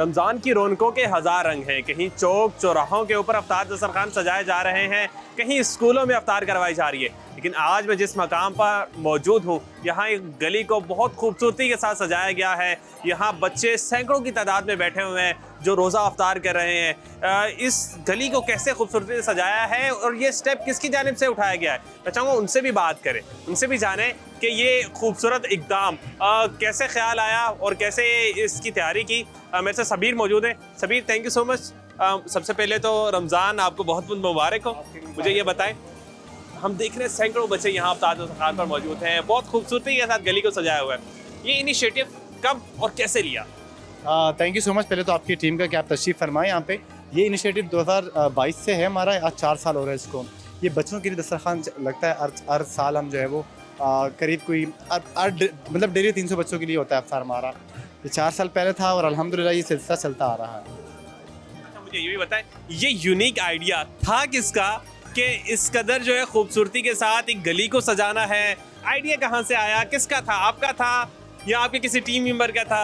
रमज़ान की रौनकों के हज़ार रंग हैं। कहीं चौक चौराहों के ऊपर अफ्तार दस्तरखान सजाए जा रहे हैं, कहीं स्कूलों में अफ्तार करवाई जा रही है। लेकिन आज मैं जिस मकाम पर मौजूद हूँ, यहाँ एक गली को बहुत खूबसूरती के साथ सजाया गया है। यहाँ बच्चे सैकड़ों की तादाद में बैठे हुए हैं जो रोज़ा अफ्तार कर रहे हैं। इस गली को कैसे खूबसूरती से सजाया है और ये स्टेप किसकी जानिब से उठाया गया है, मैं चाहूँगा उनसे भी बात करें, उनसे भी जानें कि ये खूबसूरत इक़दाम कैसे ख्याल आया और कैसे इसकी तैयारी की। मेरे से सबीर मौजूद है। Sabir, thank you so much. सबसे पहले तो रमज़ान आपको बहुत बहुत मुबारक हो। मुझे ये बताएं, हम देख रहे हैं सैकड़ों बच्चे यहाँ अफ्तार दस्तरखान पर मौजूद हैं, बहुत खूबसूरती के साथ गली को सजाया हुआ है। ये इनिशिएटिव कब और कैसे लिया? Thank you so much. पहले तो आपकी टीम का कि आप तशरीफ़ फरमाएं यहाँ पे। ये इनिशिएटिव 2022 से है हमारा, आज 4 साल हो रहा है इसको। ये बच्चों के लिए दस्तरखान लगता है हर साल। हम जो है वो करीब कोई मतलब डेली 300 बच्चों के लिए होता है अफ्तार हमारा। ये 4 साल पहले था और अल्हम्दुलिल्लाह ये सिलसिला चलता आ रहा है। अच्छा, मुझे ये भी बताएं, ये यूनिक आइडिया था किसका कि इस कदर जो है खूबसूरती के साथ एक गली को सजाना है? आइडिया कहाँ से आया, किसका था? आपका था या आपके किसी टीम मेंबर का था?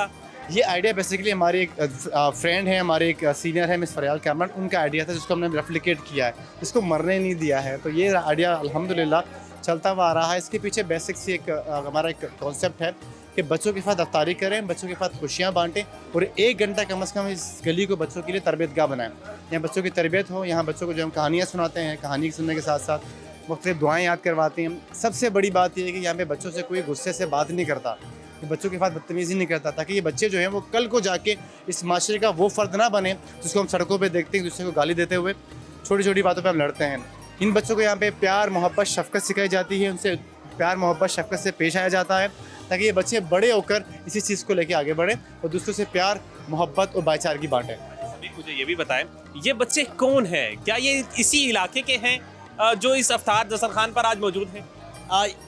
ये आइडिया बेसिकली हमारे एक फ्रेंड है, हमारे एक सीनियर है मिस फरियाल कैमरन, उनका आइडिया था जिसको हमने रेप्लिकेट किया है, जिसको मरने नहीं दिया है। तो ये आइडिया अल्हम्दुलिल्लाह चलता हुआ आ रहा है। इसके पीछे बेसिक सी एक हमारा एक कॉन्सेप्ट है कि बच्चों के साथ अफ्तारी करें, बच्चों के साथ खुशियाँ बांटें और 1 घंटा कम से कम इस गली को बच्चों के लिए तरबियतगाह बनाएं। यहाँ बच्चों की तरबियत हो, यहाँ बच्चों को जो हम कहानियाँ सुनाते हैं, कहानी सुनने के साथ साथ मुख्तलिफ दुआएँ याद करवाते हैं। सबसे बड़ी बात यह है कि यहाँ पे बच्चों से कोई गुस्से से बात नहीं करता, कि बच्चों के साथ बदतमीज़ी नहीं करता, ताकि ये बच्चे जो हैं वो कल को जाके इस माशरे का वो फ़र्द ना बने जिसको हम सड़कों पे देखते हैं, दूसरे को गाली देते हुए, छोटी छोटी बातों पे हम लड़ते हैं। इन बच्चों को यहाँ पे प्यार मोहब्बत शफ़क़त सिखाई जाती है, उनसे प्यार मोहब्बत शफ़क़त से पेश आया जाता है, ताकि ये बच्चे बड़े होकर इसी चीज़ को लेके आगे बढ़ें और दूसरों से प्यार मोहब्बत और भाईचारगी बाँटें। अभी मुझे ये भी बताएं, ये बच्चे कौन हैं? क्या ये इसी इलाके के हैं जो इस अफ्तार दस्तरखान पर आज मौजूद हैं?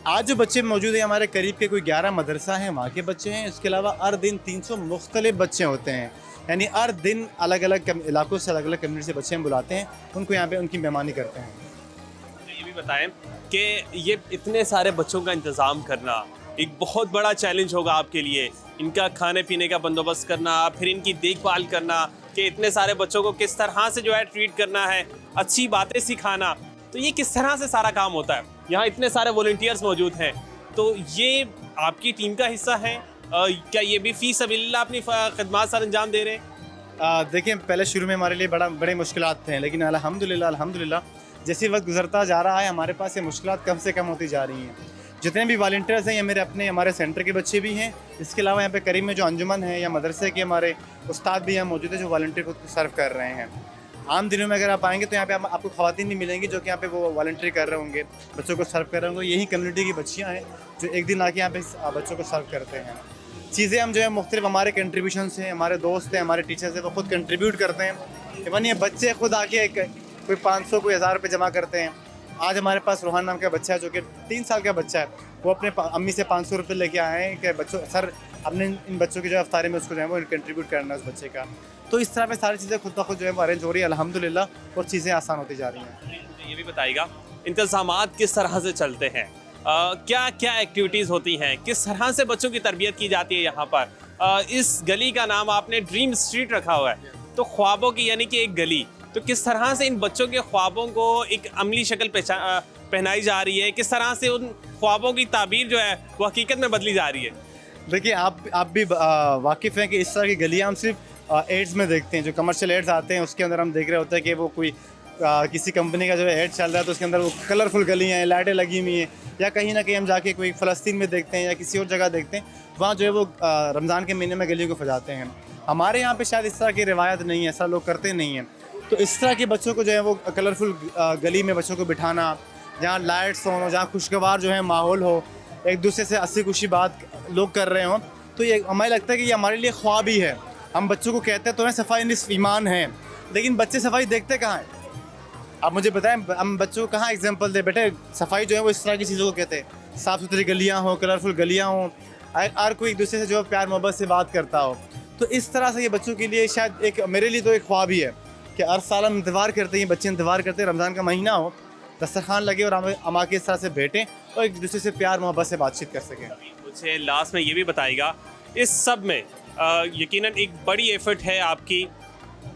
आज जो बच्चे मौजूद हैं हमारे करीब के कोई 11 मदरसा हैं, वहाँ के बच्चे हैं। इसके अलावा हर दिन 300 मुख्तलिफ बच्चे होते हैं, यानी हर दिन अलग अलग इलाकों से अलग अलग कम्युनिटी से बच्चे हम बुलाते हैं, उनको यहाँ पे उनकी मेहमानी करते हैं। मुझे ये भी बताएं कि ये इतने सारे बच्चों का इंतज़ाम करना एक बहुत बड़ा चैलेंज होगा आपके लिए। इनका खाने पीने का बंदोबस्त करना, फिर इनकी देखभाल करना कि इतने सारे बच्चों को किस तरह से जो है ट्रीट करना है, अच्छी बातें सिखाना, तो ये किस तरह से सारा काम होता है? यहाँ इतने सारे वॉलंटियर्स मौजूद हैं, तो ये आपकी टीम का हिस्सा है? क्या ये भी फ़ी सबिलिल्लाह अपनी खिदमत सर अंजाम दे रहे हैं? देखिए, पहले शुरू में हमारे लिए बड़े मुश्किलात थे, लेकिन अल्हम्दुलिल्लाह जैसे वक्त गुजरता जा रहा है हमारे पास ये मुश्किलात कम से कम होती जा रही हैं। जितने भी वॉलंटियर्स हैं ये हमारे सेंटर के बच्चे भी हैं। इसके अलावा यहाँ पे करीब में जो अंजुमन है या मदरसे के हमारे उस्ताद भी यहाँ मौजूद है जो वॉलंटियर को सर्व कर रहे हैं। आम दिनों में अगर आप आएंगे तो यहाँ पे आपको ख़वातीन नहीं मिलेंगी जो कि यहाँ पे वो वॉलंटियर कर रहे होंगे, बच्चों को सर्व कर रहे होंगे। यही कम्युनिटी की बच्चियाँ हैं जो एक दिन आके यहाँ पे बच्चों को सर्व करते हैं। चीज़ें हम जो है मुख्तलिफ हमारे कंट्रीब्यूशन से, हमारे दोस्त हैं, हमारे टीचर्स हैं, वो खुद कंट्रीब्यूट करते हैं। इवन ये बच्चे खुद आके कोई 500 कोई 1000 रुपये जमा करते हैं। आज हमारे पास रोहान नाम का बच्चा है जो कि 3 साल का बच्चा है, वो अपने अम्मी से 500 रुपये लेके आए हैं कि बच्चों सर अपने इन बच्चों की जो अफ्तारी में उसको जो है वो कंट्रीब्यूट करना है उस बच्चे का। तो इस तरह पे सारी चीज़ें खुद ब खुद जो है वो अरेंज हो रही है अल्हम्दुलिल्लाह, और चीज़ें आसान होती जा रही हैं। मुझे ये भी बताइएगा, इंतज़ामात किस तरह से चलते हैं? क्या क्या एक्टिविटीज़ होती हैं? किस तरह से बच्चों की तरबियत की जाती है यहाँ पर? इस गली का नाम आपने ड्रीम स्ट्रीट रखा हुआ है, तो ख्वाबों की यानी कि एक गली, तो किस तरह से इन बच्चों के ख्वाबों को एक अमली शक्ल पहनाई जा रही है? किस तरह से उन ख्वाबों की ताबीर जो है वो हकीकत में बदली जा रही है? देखिए, आप भी वाकिफ़ हैं कि इस तरह की गलियाँ हम सिर्फ एड्स में देखते हैं। जो कमर्शियल एड्स आते हैं उसके अंदर हम देख रहे होते हैं कि वो कोई किसी कंपनी का जो है एड चल रहा है तो उसके अंदर वो कलरफुल गलियाँ हैं, लाइटें लगी हुई हैं, या कहीं ना कहीं हम जाके कोई फ़लस्तीन में देखते हैं या किसी और जगह देखते हैं, वहाँ जो है वो रमज़ान के महीने में गलियों को सजाते हैं। हमारे यहाँ पे शायद इस तरह की रिवायत नहीं है, ऐसा लोग करते नहीं हैं। तो इस तरह के बच्चों को जो है वो कलरफुल गली में बच्चों को बिठाना, जहाँ लाइट्स हो, जहाँ खुशगवार जो है माहौल हो, एक दूसरे से हंसी खुशी बात लोग कर रहे हों, तो ये हमें लगता है कि ये हमारे लिए ख्वाब ही है। हम बच्चों को कहते हैं तो हैं सफाई निस्फ़ ईमान है, लेकिन बच्चे सफाई देखते कहाँ हैं? आप मुझे बताएं, हम बच्चों को कहाँ एग्जांपल दे? बेटे, सफाई जो है वो इस तरह की चीज़ों को कहते हैं, साफ़ सुथरी गलियाँ हों, कलरफुल गलियाँ हों, हर कोई एक दूसरे से जो है प्यार मोहब्बत से बात करता हो। तो इस तरह से ये बच्चों के लिए शायद एक, मेरे लिए तो एक ख्वाब ही है कि हर साल हम इंतज़ार करते हैं, बच्चे इंतज़ार करते हैं रमज़ान का महीना हो, दस्तरखान लगे और हम आके इस तरह से बैठें और एक दूसरे से प्यार मोहब्बत से बातचीत कर सकें। मुझे लास्ट में ये भी बताइएगा, इस सब में यकीनन एक बड़ी एफर्ट है आपकी।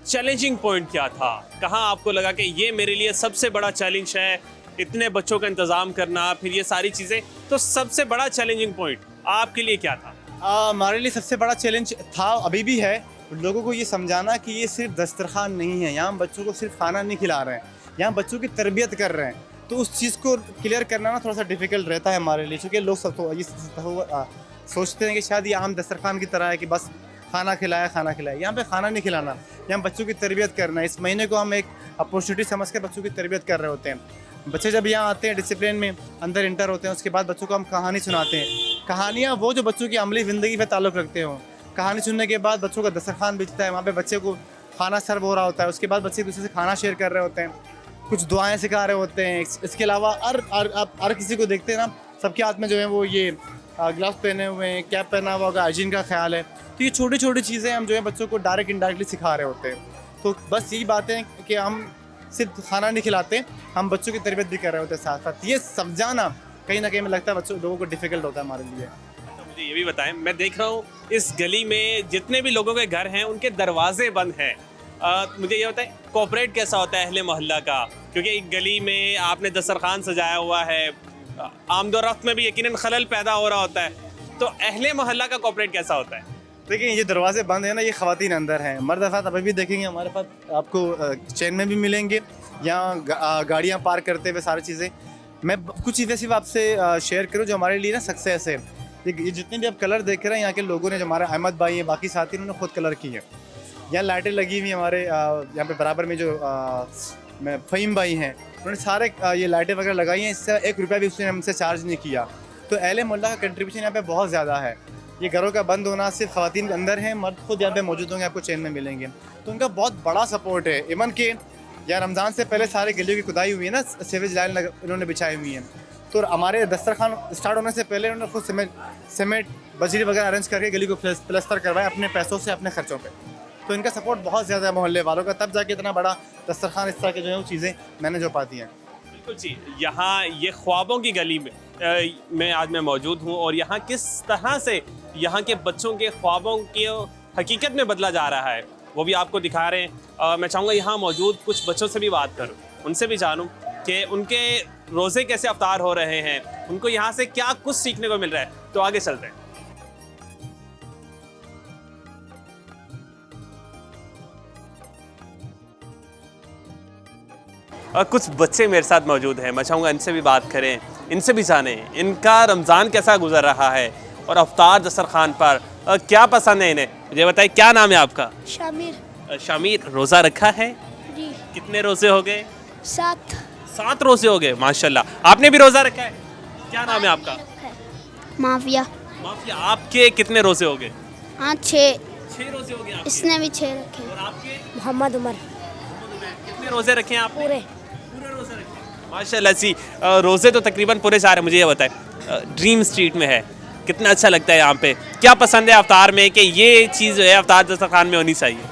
चैलेंजिंग पॉइंट क्या था? कहाँ आपको लगा कि ये मेरे लिए सबसे बड़ा चैलेंज है, इतने बच्चों का इंतज़ाम करना, फिर ये सारी चीज़ें, तो सबसे बड़ा चैलेंजिंग पॉइंट आपके लिए क्या था? हमारे लिए सबसे बड़ा चैलेंज था, अभी भी है, लोगों को ये समझाना कि ये सिर्फ दस्तरखान नहीं है, यहाँ हम बच्चों को सिर्फ खाना नहीं खिला रहे हैं, यहाँ बच्चों की तरबियत कर रहे हैं। तो उस चीज़ को क्लियर करना ना थोड़ा सा डिफ़िकल्ट रहता है हमारे लिए, क्योंकि लोग सब तो ये सोचते हैं कि शायद ये आम दस्तरखान की तरह है कि बस खाना खिलाया। यहाँ पे खाना नहीं खिलाना, यहाँ बच्चों की तरबियत करना है। इस महीने को हम एक अपॉर्चुनिटी समझ कर बच्चों की तरबियत कर रहे होते हैं। बच्चे जब यहाँ आते हैं, डिसिप्लिन में अंदर इंटर होते हैं, उसके बाद बच्चों को हम कहानी सुनाते हैं। कहानियाँ वो जो बच्चों की अमली ज़िंदगी पे ताल्लुक़ रखते हो। कहानी सुनने के बाद बच्चों का दस्तरखान बिछता है, वहाँ पे बच्चे को खाना सर्व हो रहा होता है, उसके बाद बच्चे एक दूसरे से खाना शेयर कर रहे होते हैं, कुछ दुआएं सिखा रहे होते हैं। इसके अलावा हर किसी को देखते हैं ना, सबके हाथ में जो है वो ये ग्लव्स पहने हुए हैं, कैप पहना हुआ होगा, हाइजीन का ख्याल है। तो ये छोटी छोटी चीज़ें हम जो है बच्चों को डायरेक्ट इनडायरेक्टली सिखा रहे होते हैं। तो बस यही बात है कि हम सिर्फ खाना नहीं खिलाते, हम बच्चों की तरबियत भी कर रहे होते हैं साथ साथ। ये समझाना कहीं ना कहीं में लगता है बच्चों लोगों को डिफ़िकल्ट होता है हमारे लिए। तो मुझे ये भी बताएं, मैं देख रहा हूँ इस गली में जितने भी लोगों के घर हैं उनके दरवाजे बंद हैं। मुझे ये बताएं, कोऑपरेट कैसा होता है अहले मोहल्ला का? क्योंकि एक गली में आपने दस्तरखान सजाया हुआ है, आमदोरफ्त में भी यकीनन खलल पैदा हो रहा होता है, तो अहले मोहल्ला का कोऑपरेट कैसा होता है? देखिए, ये दरवाजे बंद है ना, ये ख़वातीन अंदर हैं। मर्द अफराद अभी भी देखेंगे हमारे पास आपको चैन में भी मिलेंगे, यहाँ गाड़ियाँ पार्क करते हुए सारी चीज़ें। मैं कुछ चीज़ें सिर्फ आपसे शेयर करूँ जो हमारे लिए ना सक्सेस है। ये जितने भी आप कलर देख रहे हैं, यहाँ के लोगों ने, जो हमारे अहमद भाई हैं, बाकी साथी, उन्होंने खुद कलर की है। यहाँ लाइटें लगी हुई हमारे यहाँ पे बराबर में जो मैं फ़हीम भाई हैं, उन्होंने सारे ये लाइटें वगैरह लगाई हैं। इससे 1 रुपया भी उसने हमसे चार्ज नहीं किया। तो अहले मोहल्ला का कंट्रीब्यूशन यहाँ पे बहुत ज़्यादा है। ये घरों का बंद होना सिर्फ ख़वातीन के अंदर है, मर्द खुद यहाँ पे मौजूद होंगे, आपको चैन में मिलेंगे। तो उनका बहुत बड़ा सपोर्ट है। इवन के या रमज़ान से पहले सारे गलियों की खुदाई हुई है ना, सीवेज लाइन इन्होंने बिछाई हुई हैं। तो हमारे दस्तरखान स्टार्ट होने से पहले उन्होंने खुद सीमेंट बजरी वगैरह अरेंज करके गली को प्लस्तर करवाया अपने पैसों से, अपने खर्चों पे। तो इनका सपोर्ट बहुत ज़्यादा है मोहल्ले वालों का, तब जाके इतना बड़ा दस्तरखान इस तरह के जो है वो चीज़ें मैनेज हो पाती हैं। बिल्कुल जी। यहाँ ये ख्वाबों की गली में आज मैं मौजूद हूँ, और यहाँ किस तरह से यहाँ के बच्चों के ख्वाबों के हकीकत में बदला जा रहा है वो भी आपको दिखा रहे हैं। मैं चाहूँगा यहाँ मौजूद कुछ बच्चों से भी बात करूँ, उनसे भी जानूँ कि उनके रोज़े कैसे अफ्तार हो रहे हैं, उनको यहाँ से क्या कुछ सीखने को मिल रहा है। तो आगे चलते हैं। कुछ बच्चे मेरे साथ मौजूद हैं, मैं चाहूँगा इनसे भी बात करें, इनसे भी जानें इनका रमज़ान कैसा गुजर रहा है और अफ्तार दस्तरखान पर क्या पसंद है इन्हें। मुझे बताइए, क्या नाम है आपका? शामिर। शामिर, रोज़ा रखा है? जी। कितने रोज़े हो गए? 7 रोज़े हो गए, माशाल्लाह। आपने भी रोज़ा रखा है? क्या नाम है आपका? माफिया। माफिया। आपके कितने रोज़े हो गए? हाँ 6 रोज़े हो गए आपके? इसने भी 6 रखे। और आपके? मोहम्मद उमर। कितने रोज़े रखे हैं आपने? पूरे रोज़े रखे हैं, माशाल्लाह जी। रोज़े तो तकरीबन पूरे जा रहे हैं। मुझे ये बताएं, ड्रीम स्ट्रीट में है, कितना अच्छा लगता है यहाँ पे? क्या पसंद है अफ्तार में कि ये चीज़ जो है अफ्तार दस्तरखान में होनी चाहिए?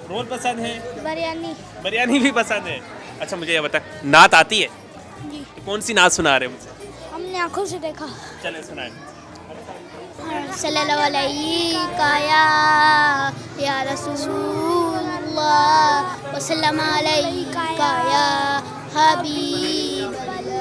रोल पसंद है? बिरयानी भी पसंद है। अच्छा, मुझे ये बता, नात आती है? जी। तो कौन सी नात सुना रहे हैं मुझे? हमने आंखों से देखा। चले सुनाएं। सल्लल्लाहु अलैहि या रसूलुल्लाह व सल्लम अलैका या हबीबल्लाह।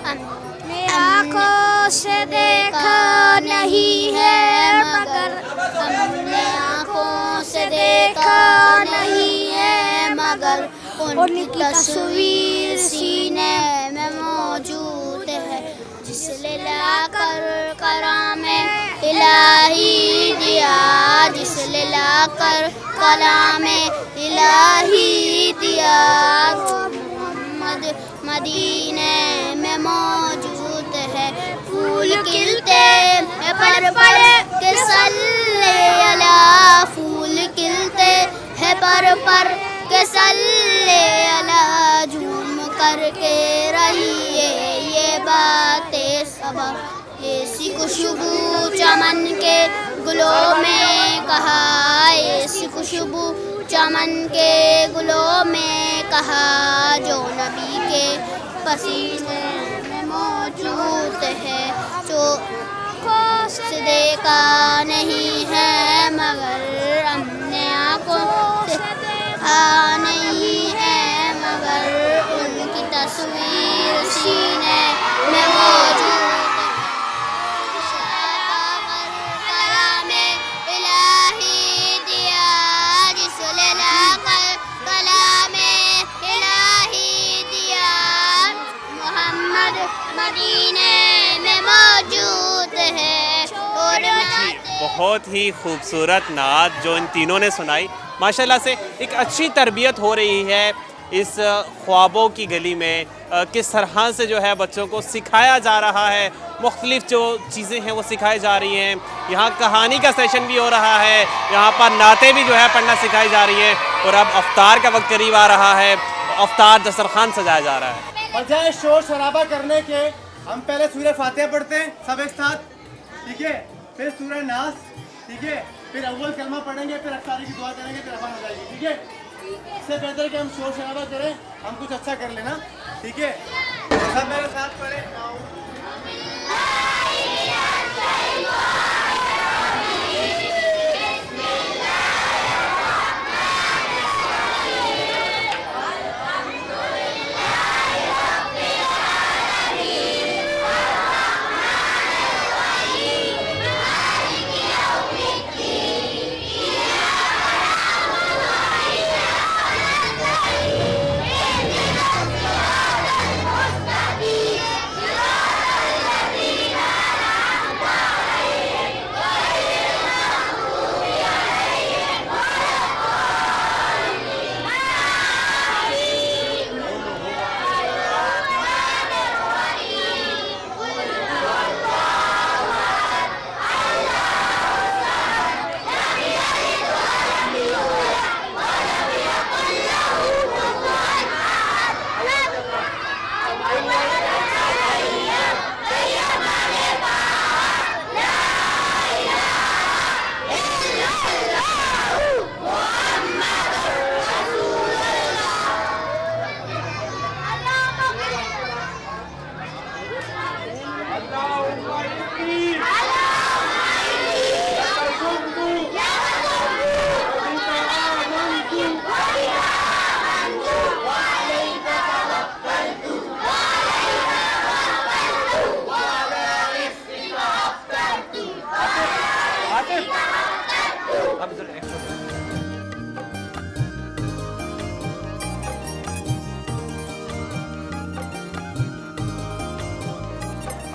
हमने आंखों से देखा नहीं है मगर, हमने आंखों से देखा नहीं है मगर, उनकी तस्वीर सीने में मौजूद है, जिसने लाकर कलामे इलाही दिया, जिसने लाकर कलामे इलाही दिया। मोहम्मद मदीने में मौजूद है, फूल खिलते हैं पर के सल्ले अला, फूल खिलते हैं पर के सल्ले अला, झूम करके रहिए ये बातें सबा, ऐसी खुशबू चमन के गुलों में कहा, ऐसी खुशबू चमन के गुलों में कहा, जो नबी के पसीने में मौजूद है, जो आँखों से देखा नहीं है, मगर हमने आँखों से देखा नहीं है, मगर उनकी तस्वीर सीने में मौजूद है। कलामे इलाही दिया जिसने लाकर कलामे इलाही दिया, मोहम्मद मदीने में मौजूद है। और बहुत ही खूबसूरत नात जो इन तीनों ने सुनाई, माशाल्लाह से एक अच्छी तरबियत हो रही है इस ख्वाबों की गली में। किस तरह से जो है बच्चों को सिखाया जा रहा है, मुख्तलिफ जो चीज़ें हैं वो सिखाई जा रही हैं। यहाँ कहानी का सेशन भी हो रहा है, यहाँ पर नातें भी जो है पढ़ना सिखाई जा रही है। और अब अफ्तार का वक्त करीब आ रहा है, अफ्तार दस्तरखान सजाया जा रहा है। बजाय शोर शराबा करने के हम पहले सूरह फातिहा पढ़ते हैं सब एक साथ, ठीक है, फिर सूरह नास, ठीक है, फिर अव्वल कलमा पढ़ेंगे, फिर अफ्तारी की दुआ करेंगे, फिर अफ़ान हो जाएगी, ठीक है। इससे बेहतर कि हम शोर शराबा करें, हम कुछ अच्छा कर लेना, ठीक है। सब मेरे साथ पढ़े।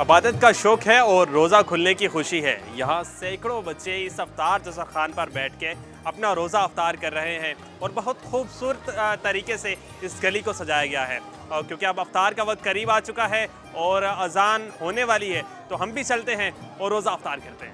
इबादत का शौक है और रोज़ा खुलने की खुशी है। यहाँ सैकड़ों बच्चे इस अफ्तार दस्तरखान पर बैठ के अपना रोज़ा अफ्तार कर रहे हैं और बहुत खूबसूरत तरीके से इस गली को सजाया गया है। और क्योंकि अब अफ्तार का वक्त करीब आ चुका है और अजान होने वाली है, तो हम भी चलते हैं और रोज़ा अफ्तार करते हैं।